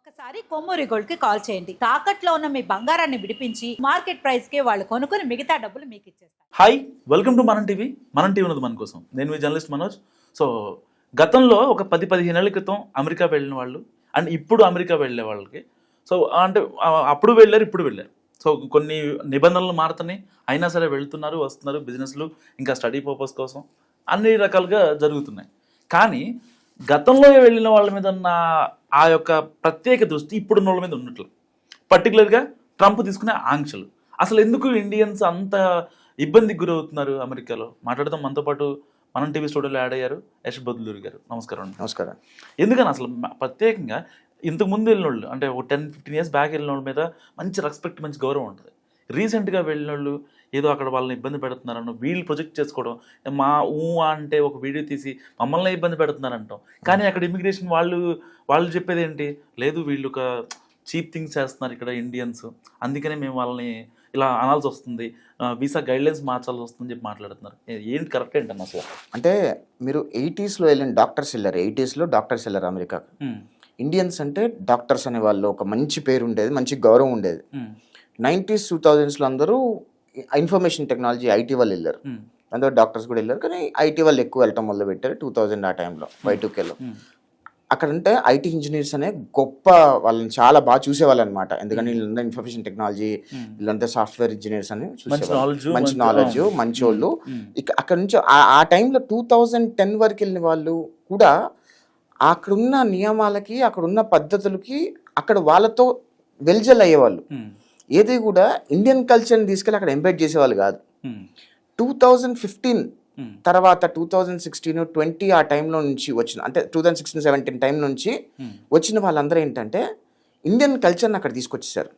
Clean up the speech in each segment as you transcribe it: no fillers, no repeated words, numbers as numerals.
ఒక్కసారి కొమ్మూరి గోల్డ్ కి కాల్ చేయండి. తాకట్లో ఉన్న మీ బంగారాన్ని విడిపించి మార్కెట్ ప్రైస్ కి వాళ్ళు కొనుక్కుని మిగతా డబ్బులు మీకు ఇచ్చేస్తారు. హాయ్, వెల్కమ్ టు మనం టీవీ. మనం టీవీ ఉన్నది మన కోసం. నేను మీ జర్నలిస్ట్ మనోజ్. సో గతంలో ఒక 10-15 ఏళ్ల క్రితం అమెరికా వెళ్ళిన వాళ్ళు అండ్ ఇప్పుడు అమెరికా వెళ్ళే వాళ్ళకి సో అంటే అప్పుడు వెళ్ళారు, ఇప్పుడు వెళ్ళారు. సో కొన్ని నిబంధనలు మారుతున్నాయి, అయినా సరే వెళ్తున్నారు, వస్తున్నారు, బిజినెస్లు ఇంకా స్టడీ పర్పస్ కోసం అన్ని రకాలుగా జరుగుతున్నాయి. కానీ గతంలో వెళ్ళిన వాళ్ళ మీద ఉన్న ఆ యొక్క ప్రత్యేక దృష్టి ఇప్పుడున్న వాళ్ళ మీద ఉన్నట్లు, పర్టికులర్గా ట్రంప్ తీసుకునే ఆంక్షలు. అసలు ఎందుకు ఇండియన్స్ అంత ఇబ్బందికి గురవుతున్నారు అమెరికాలో? మాట్లాడదాం. మనతో పాటు మనం టీవీ స్టూడియోలో యాడ్ అయ్యారు యశ్ బదులూరి గారు. నమస్కారం అండి. నమస్కారం. ఎందుకని అసలు ప్రత్యేకంగా ఇంతకుముందు వెళ్ళిన వాళ్ళు అంటే ఒక 10-15 years బ్యాక్ వెళ్ళిన వాళ్ళ మీద మంచి రెస్పెక్ట్, మంచి గౌరవం ఉంటుంది. రీసెంట్గా వెళ్ళిన వాళ్ళు ఏదో అక్కడ వాళ్ళని ఇబ్బంది పెడుతున్నారనో, వీళ్ళు ప్రొజెక్ట్ చేసుకోవడం, మా అంటే ఒక వీడియో తీసి మమ్మల్ని ఇబ్బంది పెడుతున్నారంటాం. కానీ అక్కడ ఇమిగ్రేషన్ వాళ్ళు చెప్పేది ఏంటి? లేదు, వీళ్ళు ఒక చీప్ థింగ్స్ చేస్తున్నారు ఇక్కడ ఇండియన్స్, అందుకనే మేము వాళ్ళని ఇలా అనాల్సి వస్తుంది, వీసా గైడ్లైన్స్ మార్చాల్సి వస్తుందని చెప్పి మాట్లాడుతున్నారు. ఏంటి కరెక్ట్ ఏంటన్న అసలు? అంటే మీరు 80s వెళ్ళిన డాక్టర్స్ వెళ్ళారు, 80s డాక్టర్స్ వెళ్ళారు అమెరికాకు. ఇండియన్స్ అంటే డాక్టర్స్ అనే వాళ్ళు ఒక మంచి పేరు ఉండేది, మంచి గౌరవం ఉండేది. 90s 2000s అందరూ ఇన్ఫర్మేషన్ టెక్నాలజీ ఐటీ వాళ్ళు వెళ్ళారు, అందరూ డాక్టర్స్ కూడా వెళ్ళారు. కానీ ఐటీ వాళ్ళు ఎక్కువ వెళ్ళటం మొదలు పెట్టారు 2000 ఆ టైంలో, Y2Kలో. అక్కడంటే ఐటీ ఇంజనీర్స్ అనే గొప్ప, వాళ్ళని చాలా బాగా చూసేవాళ్ళు అనమాట. ఎందుకంటే వీళ్ళంతా ఇన్ఫర్మేషన్ టెక్నాలజీ, వీళ్ళంతా సాఫ్ట్వేర్ ఇంజనీర్స్ అని చూసేవాళ్ళు, మంచి నాలెడ్జ్, మంచి వాళ్ళు. అక్కడ నుంచి ఆ టైంలో 2010 వరకు వెళ్ళిన వాళ్ళు కూడా అక్కడున్న నియమాలకి, అక్కడున్న పద్ధతులకి అక్కడ వాళ్ళతో వెల్జల్ అయ్యేవాళ్ళు. ఏది కూడా ఇండియన్ కల్చర్ని తీసుకెళ్ళి అక్కడ ఎంబెడ్ చేసేవాళ్ళు కాదు. 2015 తర్వాత 2016, 20 ఆ టైంలో నుంచి వచ్చిన, అంటే 2016-17 టైం నుంచి వచ్చిన వాళ్ళందరూ ఏంటంటే ఇండియన్ కల్చర్ని అక్కడ తీసుకొచ్చేసారు.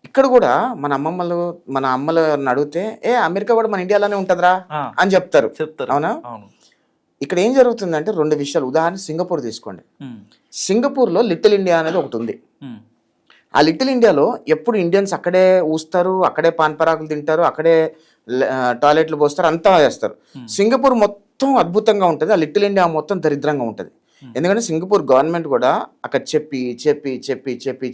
ఇక్కడ కూడా మన అమ్మలు అడిగితే అమెరికా కూడా మన ఇండియాలోనే ఉంటుందిరా అని చెప్తారు. అవునా? ఇక్కడ ఏం జరుగుతుందంటే 2 విషయాలు. ఉదాహరణ సింగపూర్ తీసుకోండి. సింగపూర్లో లిటిల్ ఇండియా అనేది ఒకటి ఉంది. ఆ లిటిల్ ఇండియాలో ఎప్పుడు ఇండియన్స్ అక్కడే ఊస్తారు, అక్కడే పాన్ పరాకులు తింటారు, అక్కడే టాయిలెట్లు పోస్తారు, అంతా చేస్తారు. సింగపూర్ మొత్తం అద్భుతంగా ఉంటుంది, ఆ లిటిల్ ఇండియా మొత్తం దరిద్రంగా ఉంటుంది. ఎందుకంటే సింగపూర్ గవర్నమెంట్ కూడా అక్కడ చెప్పి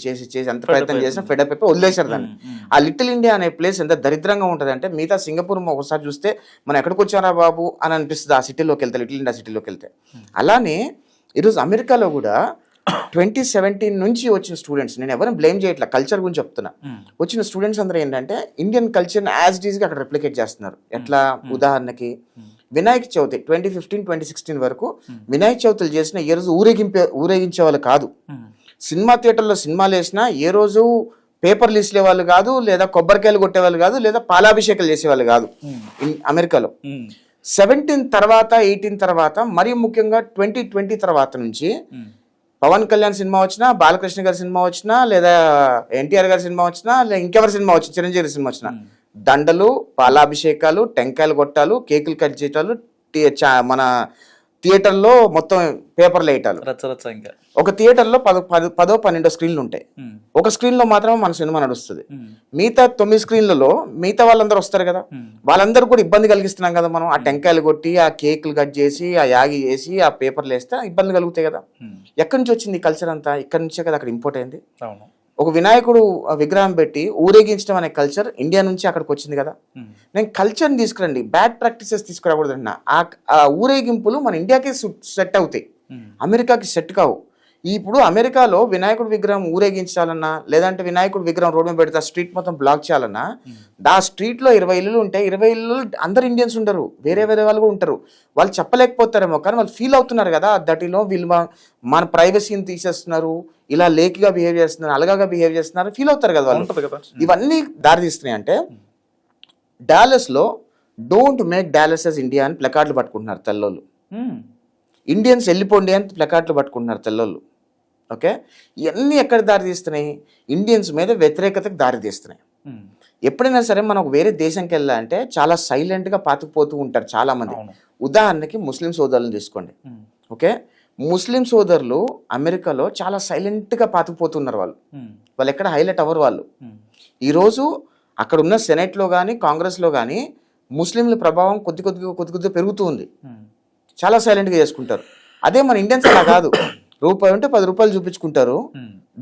చేసి ఎంత ప్రయత్నం చేసినా ఫెడప్ అయిపోయి వదిలేశారు దాన్ని. ఆ లిటిల్ ఇండియా అనే ప్లేస్ ఎంత దరిద్రంగా ఉంటుంది అంటే మిగతా సింగపూర్ ఒకసారి చూస్తే మనం ఎక్కడికి వచ్చారా బాబు అని అనిపిస్తుంది ఆ సిటీలోకి వెళ్తే, లిటిల్ ఇండియా సిటీలోకి వెళ్తే. అలానే ఈరోజు అమెరికాలో కూడా 2017 నుంచి వచ్చిన స్టూడెంట్స్, నేను ఎవరైనా బ్లేమ్ చేయట్లా, కల్చర్ గురించి చెప్తున్నా. వచ్చిన స్టూడెంట్స్ అందరూ ఏంటంటే ఇండియన్ కల్చర్ని యాజ్ ఇట్ ఈస్గా అక్కడ రెప్లికేట్ చేస్తున్నారు. ఎట్లా? ఉదాహరణకి వినాయక చవితి 2015-2016 వరకు వినాయక చవితులు చేసిన ఏ రోజు ఊరేగించే వాళ్ళు కాదు. సినిమా థియేటర్లో సినిమాలు వేసినా ఏ రోజు పేపర్లు ఇసే వాళ్ళు కాదు, లేదా కొబ్బరికాయలు కొట్టేవాళ్ళు కాదు, లేదా పాలాభిషేకాలు చేసేవాళ్ళు కాదు అమెరికాలో. 17 తర్వాత 18 తర్వాత, మరీ ముఖ్యంగా 2020 తర్వాత నుంచి పవన్ కళ్యాణ్ సినిమా వచ్చినా, బాలకృష్ణ గారి సినిమా వచ్చినా, లేదా ఎన్టీఆర్ గారి సినిమా వచ్చినా, లేదా ఇంకెవరి సినిమా వచ్చినా, చిరంజీవి సినిమా వచ్చినా, దండలు, పాలాభిషేకాలు, టెంకాయలు కొట్టాలు, కేకులు కట్ చేయటాలు, మన థియేటర్లో మొత్తం పేపర్లు వేయటాలు. ఒక థియేటర్లో 10-12 స్క్రీన్లు ఉంటాయి. ఒక స్క్రీన్లో మాత్రమే మన సినిమా నడుస్తుంది. మిగతా 9 స్క్రీన్లలో మిగతా వాళ్ళందరూ వస్తారు కదా, వాళ్ళందరూ కూడా ఇబ్బంది కలిగిస్తున్నాం కదా మనం. ఆ టెంకాయలు కొట్టి, ఆ కేకులు కట్ చేసి, ఆ యాగి చేసి, ఆ పేపర్లు వేస్తే ఇబ్బంది కలుగుతాయి కదా. ఎక్కడి నుంచి వచ్చింది ఈ కల్చర్ అంతా? ఇక్కడ నుంచే కదా అక్కడ ఇంపోర్ట్ అయింది. ఒక వినాయకుడు విగ్రహం పెట్టి ఊరేగించడం అనే కల్చర్ ఇండియా నుంచి అక్కడికి వచ్చింది కదా. నేను కల్చర్ని తీసుకురండి, బ్యాడ్ ప్రాక్టీసెస్ తీసుకురాకూడదు అన్న. ఆ ఊరేగింపులు మన ఇండియాకి సెట్ అవుతాయి, అమెరికాకి సెట్ కావు. ఇప్పుడు అమెరికాలో వినాయకుడు విగ్రహం ఊరేగించాలన్నా, లేదంటే వినాయకుడు విగ్రహం రోడ్ మీద పెడితే ఆ స్ట్రీట్ మొత్తం బ్లాక్ చేయాలన్నా, ఆ స్ట్రీట్లో 20 ఇల్లులు ఉంటాయి, 20 ఇల్లు అందరు ఇండియన్స్ ఉంటారు, వేరే వాళ్ళు కూడా ఉంటారు. వాళ్ళు చెప్పలేకపోతారేమో, కానీ వాళ్ళు ఫీల్ అవుతున్నారు కదా, దటిలో వీళ్ళు మన ప్రైవసీని తీసేస్తున్నారు, ఇలా లేకిగా బిహేవ్ చేస్తున్నారు, అలగాగా బిహేవ్ చేస్తున్నారు, ఫీల్ అవుతారు కదా వాళ్ళు. ఇవన్నీ దారితీస్తున్నాయి. అంటే డాలస్లో don't make Dallas as India అని ప్లకార్డులు పట్టుకుంటున్నారు తెల్లోళ్ళు. ఇండియన్స్ వెళ్ళిపోండి అని ప్లకార్డులు పట్టుకుంటున్నారు తెల్లోళ్ళు. ఓకే, ఇవన్నీ ఎక్కడ దారితీస్తున్నాయి? ఇండియన్స్ మీద వ్యతిరేకతకు దారితీస్తున్నాయి. ఎప్పుడైనా సరే మనం వేరే దేశంకి వెళ్ళాలంటే చాలా సైలెంట్గా పాతుకుపోతూ ఉంటారు చాలామంది. ఉదాహరణకి ముస్లిం సోదరులను తీసుకోండి. ఓకే, ముస్లిం సోదరులు అమెరికాలో చాలా సైలెంట్గా పాతుకుపోతున్నారు. వాళ్ళు ఎక్కడ హైలైట్ అవ్వరు. వాళ్ళు ఈరోజు అక్కడ ఉన్న సెనెట్లో కానీ కాంగ్రెస్లో కానీ ముస్లింల ప్రభావం కొద్ది కొద్దిగా పెరుగుతూ ఉంది. చాలా సైలెంట్గా చేసుకుంటారు. అదే మన ఇండియన్స్ అలా కాదు. రూపాయి ఉంటే 10 రూపాయలు చూపించుకుంటారు.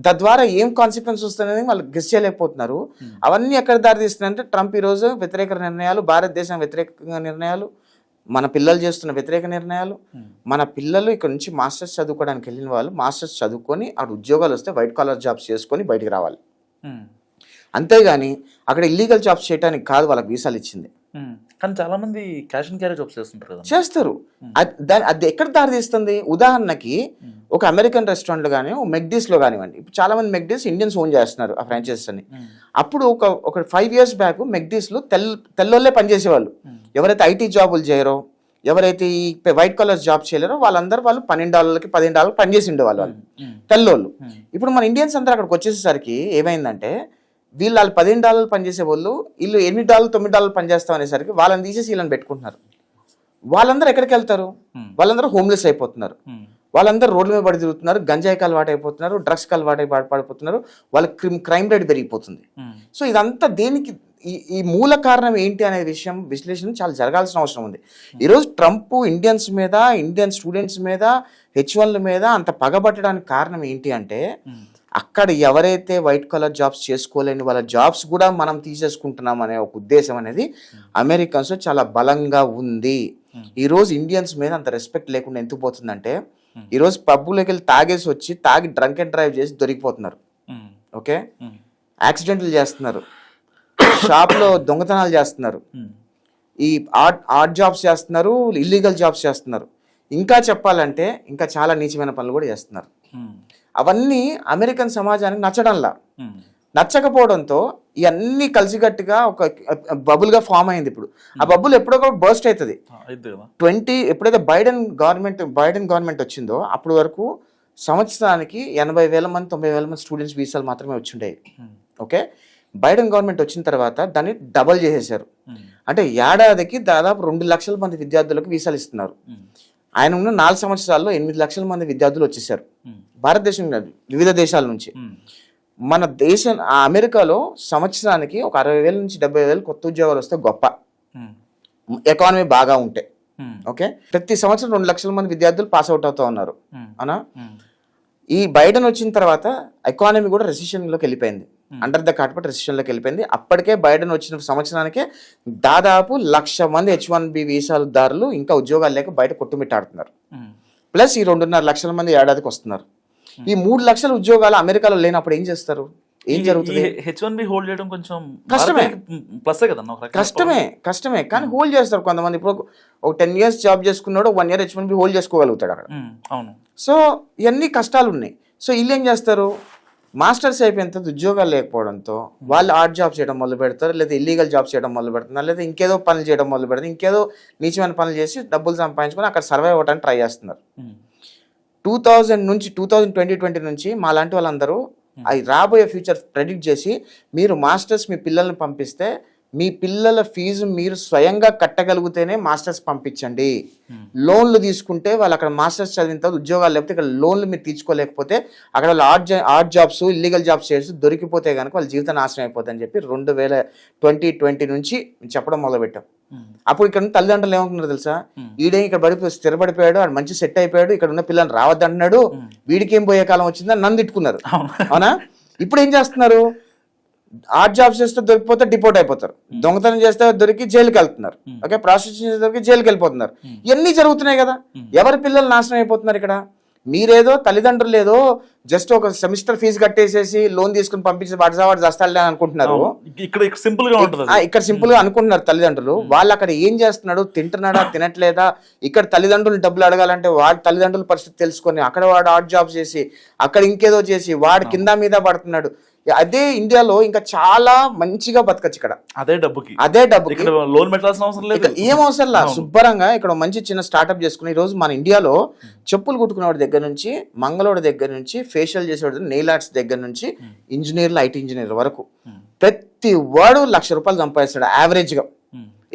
తద్వారా ఏం కాన్సిక్వెన్స్ వస్తుందని వాళ్ళు గెస్ చేయలేకపోతున్నారు. అవన్నీ ఎక్కడ దారితీస్తున్నాయంటే ట్రంప్ ఈరోజు వ్యతిరేక నిర్ణయాలు, భారతదేశం వ్యతిరేక నిర్ణయాలు, మన పిల్లలు చేస్తున్న వ్యతిరేక నిర్ణయాలు. మన పిల్లలు ఇక్కడ నుంచి మాస్టర్స్ చదువుకోవడానికి వెళ్ళిన వాళ్ళు మాస్టర్స్ చదువుకొని అక్కడ ఉద్యోగాలు వస్తే వైట్ కాలర్ జాబ్స్ చేసుకొని బయటికి రావాలి. అంతేగాని అక్కడ ఇల్లీగల్ జాబ్స్ చేయడానికి కాదు వాళ్ళకి వీసాలు ఇచ్చింది. కానీ చాలా మంది క్యాష్ అండ్ క్యారీ జాబ్స్ చేస్తుంటారు కదా. చేస్తారు. అది ఎక్కడ దారి తీస్తుంది? ఉదాహరణకి ఒక అమెరికన్ రెస్టారెంట్లో కానీ మెక్డీస్లో కానివ్వండి, ఇప్పుడు చాలా మంది మెక్డీస్ ఇండియన్స్ ఓన్ చేస్తున్నారు ఆ ఫ్రాంచైజీస్ అని. అప్పుడు ఒక 5 years బ్యాక్ మెక్డీస్లో తెల్లోళ్ళే పనిచేసేవాళ్ళు. ఎవరైతే ఐటీ జాబులు చేయరో, ఎవరైతే ఈ వైట్ కలర్ జాబ్ చేయలేరో వాళ్ళు $12 $15 పనిచేసి ఉండేవాళ్ళు వాళ్ళు తెల్లోళ్ళు. ఇప్పుడు మన ఇండియన్స్ అందరూ అక్కడికి వచ్చేసరికి ఏమైందంటే వీళ్ళు $15 పనిచేసే వాళ్ళు వీళ్ళు $8 $9 పనిచేస్తాం అనేసరికి వాళ్ళని తీసేసి వీళ్ళని పెట్టుకుంటున్నారు. వాళ్ళందరూ ఎక్కడికి వెళ్తారు? వాళ్ళందరూ హోమ్లెస్ అయిపోతున్నారు. వాళ్ళందరూ రోడ్ల మీద పడి తిరుగుతున్నారు, గంజాయికి అలవాటు అయిపోతున్నారు, డ్రగ్స్కి అలవాటు పడిపోతున్నారు, వాళ్ళ క్రైమ్ రేట్ పెరిగిపోతుంది. సో ఇదంతా దేనికి ఈ మూల కారణం ఏంటి అనే విశ్లేషణ చాలా జరగాల్సిన అవసరం ఉంది. ఈరోజు ట్రంప్ ఇండియన్స్ మీద, ఇండియన్ స్టూడెంట్స్ మీద, H1ల మీద అంత పగబట్టడానికి కారణం ఏంటి అంటే అక్కడ ఎవరైతే వైట్ కలర్ జాబ్స్ చేసుకోలేని వాళ్ళ జాబ్స్ కూడా మనం తీసేసుకుంటున్నాం అనే ఒక ఉద్దేశం అనేది అమెరికన్స్ చాలా బలంగా ఉంది. ఈరోజు ఇండియన్స్ మీద అంత రెస్పెక్ట్ లేకుండా ఎందుకు పోతుందంటే ఈరోజు పబ్బులోకి వెళ్ళి తాగేసి వచ్చి డ్రంక్ అండ్ డ్రైవ్ చేసి దొరికిపోతున్నారు. ఓకే, యాక్సిడెంట్లు చేస్తున్నారు, షాప్లో దొంగతనాలు చేస్తున్నారు, ఈ ఆర్ట్ జాబ్స్ చేస్తున్నారు, ఇల్లీగల్ జాబ్స్ చేస్తున్నారు. ఇంకా చెప్పాలంటే ఇంకా చాలా నీచమైన పనులు కూడా చేస్తున్నారు. అవన్నీ అమెరికన్ సమాజానికి నచ్చకపోవడంతో ఇవన్నీ కలిసిగట్టుగా ఒక బబుల్గా ఫామ్ అయింది. ఇప్పుడు ఆ బబుల్ ఎప్పుడో బర్స్ట్ అవుతుంది. ఎప్పుడైతే బైడెన్ గవర్నమెంట్ వచ్చిందో అప్పటి వరకు సంవత్సరానికి 80,000 మంది 90,000 మంది స్టూడెంట్స్ వీసాలు మాత్రమే వచ్చిండేవి. ఓకే, బైడెన్ గవర్నమెంట్ వచ్చిన తర్వాత దాన్ని డబల్ చేసేసారు. అంటే ఏడాదికి దాదాపు 2 లక్షల మంది విద్యార్థులకు వీసాలు ఇస్తున్నారు. ఆయన ఉన్న 4 సంవత్సరాల్లో 8 లక్షల మంది విద్యార్థులు వచ్చేసారు భారతదేశం వివిధ దేశాల నుంచి. మన దేశం అమెరికాలో సంవత్సరానికి ఒక 60,000 నుంచి 70,000 కొత్త ఉద్యోగాలు వస్తే గొప్ప, ఎకానమీ బాగా ఉంటే. ఓకే, ప్రతి సంవత్సరం 2 లక్షల మంది విద్యార్థులు పాస్ అవుట్ అవుతా ఉన్నారు. అవునా? ఈ బైడెన్ వచ్చిన తర్వాత ఎకానమీ కూడా రెసిషన్లోకి వెళ్ళిపోయింది, అండర్ ద కార్పెట్ రెసిషన్లోకి వెళ్ళిపోయింది. అప్పటికే బైడెన్ వచ్చిన సంవత్సరానికే దాదాపు 1,00,000 మంది H1B వీసాదారులు ఇంకా ఉద్యోగాలు లేక బయట కొట్టుమిట్టాడుతున్నారు. ప్లస్ ఈ 2.5 లక్షల మంది ఏడాదికి వస్తున్నారు. ఈ 3 లక్షల ఉద్యోగాలు అమెరికాలో లేనప్పుడు ఏం చేస్తారు? ఏం జరుగుతుంది? H1B హోల్డ్ చేయడం కొంచెం కష్టమే కానీ హోల్డ్ చేస్తారు కొంతమంది. ఇప్పుడు ఒక 10 years జాబ్ చేసుకున్నాడు, 1 year H1B హోల్డ్ చేసుకోగలుగుతాడు అక్కడ. సో ఇవన్నీ కష్టాలు ఉన్నాయి. సో వీళ్ళు ఏం చేస్తారు? మాస్టర్స్ అయిపోయిన తర్వాత ఉద్యోగాలు లేకపోవడంతో వాళ్ళు ఆర్ట్ జాబ్స్ చేయడం మొదలు పెడతారు, లేదా ఇల్లీగల్ జాబ్స్ చేయడం మొదలు పెడుతున్నారు, లేదా ఇంకేదో పనులు చేయడం మొదలు పెడతారు, ఇంకేదో నీచమైన పనులు చేసి డబ్బులు సంపాదించుకొని అక్కడ సర్వైవ్ అవ్వడానికి ట్రై చేస్తున్నారు. 2020 నుంచి మా లాంటి వాళ్ళందరూ అవి రాబోయే ఫ్యూచర్ ప్రెడిక్ట్ చేసి మీరు మాస్టర్స్ మీ పిల్లల్ని పంపిస్తే మీ పిల్లల ఫీజు మీరు స్వయంగా కట్టగలిగితేనే మాస్టర్స్ పంపించండి. లోన్లు తీసుకుంటే వాళ్ళు అక్కడ మాస్టర్స్ చదివిన తర్వాత ఉద్యోగాలు లేకపోతే ఇక్కడ లోన్లు మీరు తీర్చుకోలేకపోతే అక్కడ వాళ్ళు ఆర్ట్ జాబ్స్ ఇల్లీగల్ జాబ్స్ చేసి దొరికిపోతే కనుక వాళ్ళ జీవితం నాశనం అయిపోతుంది అని చెప్పి 2020 నుంచి చెప్పడం మొదలుపెట్టాం. అప్పుడు ఇక్కడ తల్లిదండ్రులు ఏమనుకున్నారు తెలుసా? ఈడే ఇక్కడ స్థిరపడిపోయాడు, ఆడు మంచి సెట్ అయిపోయాడు, ఇక్కడ ఉన్న పిల్లల్ని రావద్దంటున్నాడు, వీడికి ఏం పోయే కాలం వచ్చిందని నన్ను తిట్టుకున్నారు. అవునా? ఇప్పుడు ఏం చేస్తున్నారు? ఆర్ట్ జాబ్స్ చేస్తే దొరికిపోతే డిపోర్ట్ అయిపోతారు, దొంగతనం చేస్తే దొరికి జైలుకి వెళ్తున్నారు, ఓకే, ప్రాస్టిట్యూషన్ చేస్తే దొరికి జైలుకి వెళ్ళిపోతున్నారు. ఇవన్నీ జరుగుతున్నాయి కదా. ఎవరి పిల్లలు నాశనం అయిపోతున్నారు ఇక్కడ? మీరేదో తల్లిదండ్రులు ఏదో జస్ట్ ఒక సెమిస్టర్ ఫీజు కట్టేసేసి లోన్ తీసుకుని పంపించి వాడు చేస్తాడులే అనుకుంటున్నారు. ఇక్కడ సింపుల్ గా అనుకుంటున్నారు తల్లిదండ్రులు. వాళ్ళు అక్కడ ఏం చేస్తున్నాడు, తింటున్నాడా తినట్లేదా, ఇక్కడ తల్లిదండ్రులు డబ్బులు అడగాలంటే వాడి తల్లిదండ్రుల పరిస్థితి తెలుసుకొని అక్కడ వాడు ఆర్ట్ జాబ్ చేసి అక్కడ ఇంకేదో చేసి వాడు కింద మీద పడుతున్నాడు. అదే ఇండియాలో ఇంకా చాలా మంచిగా బతకచ్చు. ఇక్కడ అదే డబ్బుకి లోన్ పెట్టాల్సిన అవసరం లేదు, ఏం అవసరం లేదు. శుభ్రంగా ఇక్కడ మంచి చిన్న స్టార్ట్అప్ చేసుకుని ఈరోజు మన ఇండియాలో చెప్పులు కుట్టుకునేవాడి దగ్గర నుంచి, మంగళోడి దగ్గర నుంచి, ఫేషియల్ చేసేవాడు, నెయిల్ ఆర్ట్స్ దగ్గర నుంచి, ఇంజనీర్లు, ఐటీ ఇంజనీర్ వరకు ప్రతి వాడు ₹1,00,000 సంపాదిస్తాడు యావరేజ్ గా.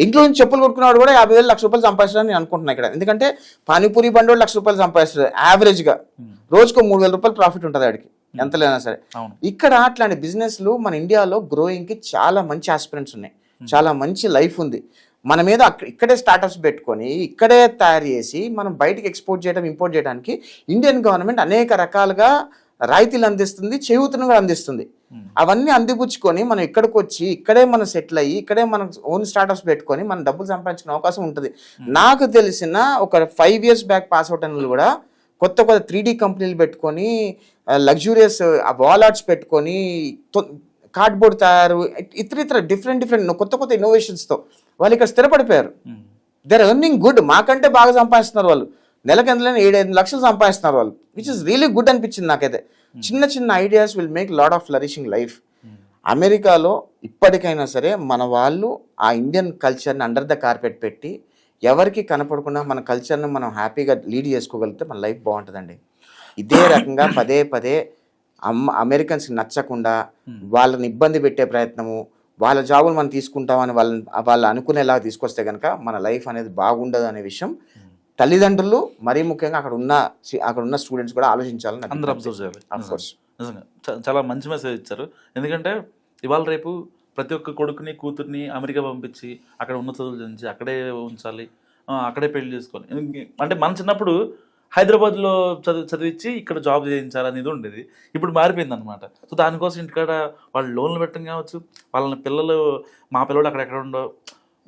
ఇంట్లో నుంచి చెప్పులు కొట్టుకున్నాడు కూడా 50,000 ₹1,00,000 సంపాదిస్తాడని నేను అనుకుంటున్నాను ఇక్కడ. ఎందుకంటే పానీపూరి బండి ₹1,00,000 సంపాదిస్తాడు యావరేజ్ గా. రోజుకో ₹3,000 ప్రాఫిట్ ఉంటుంది ఆడికి ఎంత లేనా సరే. ఇక్కడ అట్లాంటి బిజినెస్లు మన ఇండియాలో గ్రోయింగ్ కి చాలా మంచి ఆస్పిరెంట్స్ ఉన్నాయి, చాలా మంచి లైఫ్ ఉంది. మన మీద ఇక్కడే స్టార్టప్స్ పెట్టుకొని ఇక్కడే తయారు చేసి మనం బయటికి ఎక్స్పోర్ట్ చేయడం ఇంపోర్ట్ చేయడానికి ఇండియన్ గవర్నమెంట్ అనేక రకాలుగా రాయితీలు అందిస్తుంది, చేయూతను కూడా అందిస్తుంది. అవన్నీ అందిపుచ్చుకొని మనం ఇక్కడికి వచ్చి ఇక్కడే మనం సెటిల్ అయ్యి ఇక్కడే మనం ఓన్ స్టార్టప్స్ పెట్టుకొని మనం డబ్బులు సంపాదించుకునే అవకాశం ఉంటుంది. నాకు తెలిసిన ఒక 5 years బ్యాక్ పాస్ అవుట్ అయిన కూడా కొత్త 3D కంపెనీలు పెట్టుకొని లగ్జూరియస్ వాల్ ఆర్ట్స్ పెట్టుకొని కార్డ్బోర్డ్ తయారు ఇతర డిఫరెంట్ కొత్త ఇన్నోవేషన్స్తో వాళ్ళు ఇక్కడ స్థిరపడిపోయారు. దే ఆర్ ఎర్నింగ్ గుడ్, మాకంటే బాగా సంపాదిస్తున్నారు వాళ్ళు. నెలకి ఎంతలైనా 7-8 లక్షలు సంపాదిస్తున్నారు వాళ్ళు, విచ్ ఇస్ రియలీ గుడ్ అనిపించింది నాకైతే. చిన్న ideas will make lot of flourishing life. అమెరికాలో ఇప్పటికైనా సరే మన వాళ్ళు ఆ ఇండియన్ కల్చర్ని అండర్ ద కార్పెట్ పెట్టి ఎవరికి కనపడకుండా మన కల్చర్ని మనం హ్యాపీగా లీడ్ చేసుకోగలిగితే మన లైఫ్ బాగుంటుందండి. ఇదే రకంగా పదే అమెరికన్స్కి నచ్చకుండా వాళ్ళని ఇబ్బంది పెట్టే ప్రయత్నము, వాళ్ళ జాబులు మనం తీసుకుంటామని వాళ్ళు అనుకునేలాగా తీసుకొస్తే కనుక మన లైఫ్ అనేది బాగుండదు అనే విషయం తల్లిదండ్రులు మరీ ముఖ్యంగా అక్కడ ఉన్న స్టూడెంట్స్ కూడా ఆలోచించాలని అందరూ అబ్జర్వ్ చేయాలి. ఆఫ్ కోర్స్ నిజంగా చాలా మంచి మెసేజ్ ఇచ్చారు. ఎందుకంటే ఇవాళ రేపు ప్రతి ఒక్క కొడుకుని కూతుర్ని అమెరికా పంపించి అక్కడ ఉన్న చదువులు చదివించి అక్కడే ఉంచాలి, అక్కడే పెళ్లి చేసుకోవాలి. అంటే మన చిన్నప్పుడు హైదరాబాద్లో చదివించి ఇక్కడ జాబ్ చేయించాలనేది ఉండేది. ఇప్పుడు మారిపోయింది అనమాట. సో దానికోసం ఇంటికాడ వాళ్ళు లోన్లు పెట్టడం కావచ్చు, వాళ్ళని మా పిల్లలు అక్కడెక్కడ ఉండో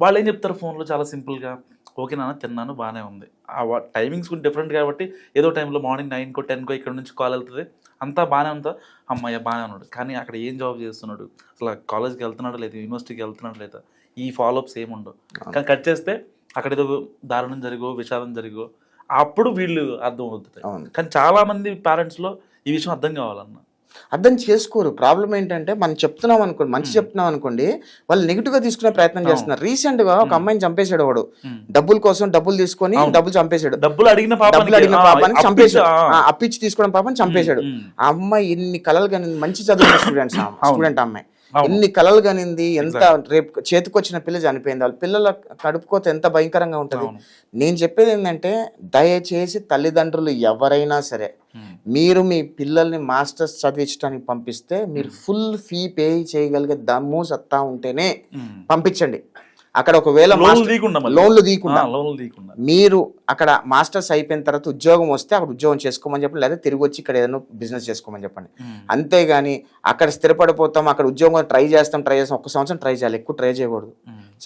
వాళ్ళు ఏం చెప్తారు ఫోన్లో చాలా సింపుల్గా, ఓకే నాన్న తిన్నాను బాగానే ఉంది. ఆ టైమింగ్స్ కూడా డిఫరెంట్ కాబట్టి ఏదో టైంలో మార్నింగ్ 9కో 10కో ఇక్కడ నుంచి కాల్ వెళ్తుంది, అంతా బాగానే ఉందా, అమ్మాయి బాగానే ఉన్నాడు. కానీ అక్కడ ఏం జాబ్ చేస్తున్నాడు, అసలు కాలేజ్కి వెళ్తున్నాడు లేదా, యూనివర్సిటీకి వెళ్తున్నాడు లేదా, ఈ ఫాలోఅప్స్ ఏమి ఉండవు. కానీ కట్ చేస్తే అక్కడ ఏదో దారుణం జరిగో విషాదం జరిగో అప్పుడు వీళ్ళు అర్థం అవుతుంది. కానీ చాలామంది పేరెంట్స్లో ఈ విషయం అర్థం కావాలన్న అర్థం చేసుకోరు. ప్రాబ్లం ఏంటంటే మనం చెప్తున్నాం అనుకోండి, మంచి చెప్తున్నాం అనుకోండి, వాళ్ళు నెగిటివ్ గా తీసుకునే ప్రయత్నం చేస్తున్నారు. రీసెంట్ గా ఒక అమ్మాయిని చంపేశాడు వాడు, డబ్బుల కోసం డబ్బులు తీసుకొని డబ్బులు చంపేశాడు. డబ్బులు అడిగిన పాపాన్ని చంపేశాడు, అప్పిచ్చి తీసుకోవడం పాపని చంపేశాడు. ఆ అమ్మాయి ఎన్ని కలలు కానీ మంచి చదువుకున్న స్టూడెంట్ అమ్మాయి ఎన్ని కలలు కనింది, ఎంత రేపు చేతికొచ్చిన పిల్ల చనిపోయింది. వాళ్ళ పిల్లల కడుపుకోత ఎంత భయంకరంగా ఉంటుంది. నేను చెప్పేది ఏంటంటే దయచేసి తల్లిదండ్రులు ఎవరైనా సరే మీరు మీ పిల్లల్ని మాస్టర్స్ చదివించడానికి పంపిస్తే మీరు ఫుల్ ఫీ పే చేయగలిగే దమ్ము సత్తా ఉంటేనే పంపించండి. అక్కడ ఒకవేళ లోన్లు తీయకుండా మీరు అక్కడ మాస్టర్స్ అయిపోయిన తర్వాత ఉద్యోగం వస్తే అక్కడ ఉద్యోగం చేసుకోమని చెప్పండి, లేదా తిరిగి వచ్చి ఇక్కడ ఏదైనా బిజినెస్ చేసుకోమని చెప్పండి. అంతేగాని అక్కడ స్థిరపడిపోతాం, అక్కడ ఉద్యోగం ట్రై చేస్తాం 1 సంవత్సరం ట్రై చేయాలి, ఎక్కువ ట్రై చేయకూడదు.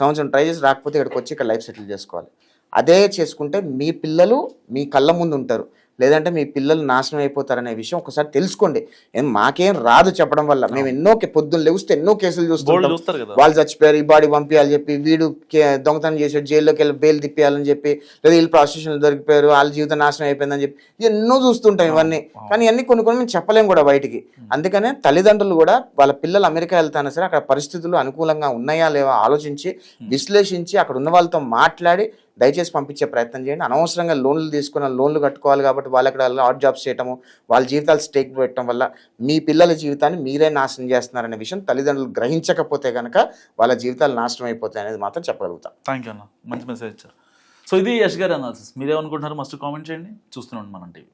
సంవత్సరం ట్రై చేసి రాకపోతే ఇక్కడికి వచ్చి ఇక్కడ లైఫ్ సెటిల్ చేసుకోవాలి. అదే చేసుకుంటే మీ పిల్లలు మీ కళ్ళ ముందు ఉంటారు, లేదంటే మీ పిల్లలు నాశనం అయిపోతారనే విషయం ఒకసారి తెలుసుకోండి. మాకేం రాదు చెప్పడం వల్ల, మేము ఎన్నో పొద్దున్న లేస్తే ఎన్నో కేసులు చూస్తుంటాం. వాళ్ళు చచ్చిపోయారు, ఈ బాడీ పంపించాలని చెప్పి, వీడు దొంగతనం చేసాడు జైల్లోకి వెళ్ళి బెయిల్ తిప్పియాలని చెప్పి, లేదా వీళ్ళు ప్రాస్టిట్యూషన్లో దొరికిపోయారు వాళ్ళ జీవితం నాశనం అయిపోయిందని చెప్పి ఎన్నో చూస్తుంటాం ఇవన్నీ. కానీ ఇవన్నీ కొన్ని మేము చెప్పలేం కూడా బయటికి. అందుకనే తల్లిదండ్రులు కూడా వాళ్ళ పిల్లలు అమెరికా వెళ్తానా సరే అక్కడ పరిస్థితులు అనుకూలంగా ఉన్నాయా లేవా ఆలోచించి విశ్లేషించి అక్కడ ఉన్న వాళ్ళతో మాట్లాడి దయచేసి పంపించే ప్రయత్నం చేయండి. అనవసరంగా లోన్లు తీసుకున్న లోన్లు కట్టుకోవాలి కాబట్టి వాళ్ళు అక్కడ హాట్ జాబ్స్ చేయటము, వాళ్ళ జీవితాలు స్టేక్ పెట్టడం వల్ల మీ పిల్లల జీవితాన్ని మీరే నాశనం చేస్తున్నారనే విషయం తల్లిదండ్రులు గ్రహించకపోతే కనుక వాళ్ళ జీవితాలు నాశనం అయిపోతాయి అనేది మాత్రం చెప్పగలుగుతాం. థ్యాంక్ యూ అన్న, మంచి మెసేజ్ ఇచ్చారు. సో ఇది యష్ గారి అనాలిసిస్. మీరేమనుకుంటున్నారు మస్ట్ కామెంట్ చేయండి. చూస్తూనే ఉండండి మనం టీవీ.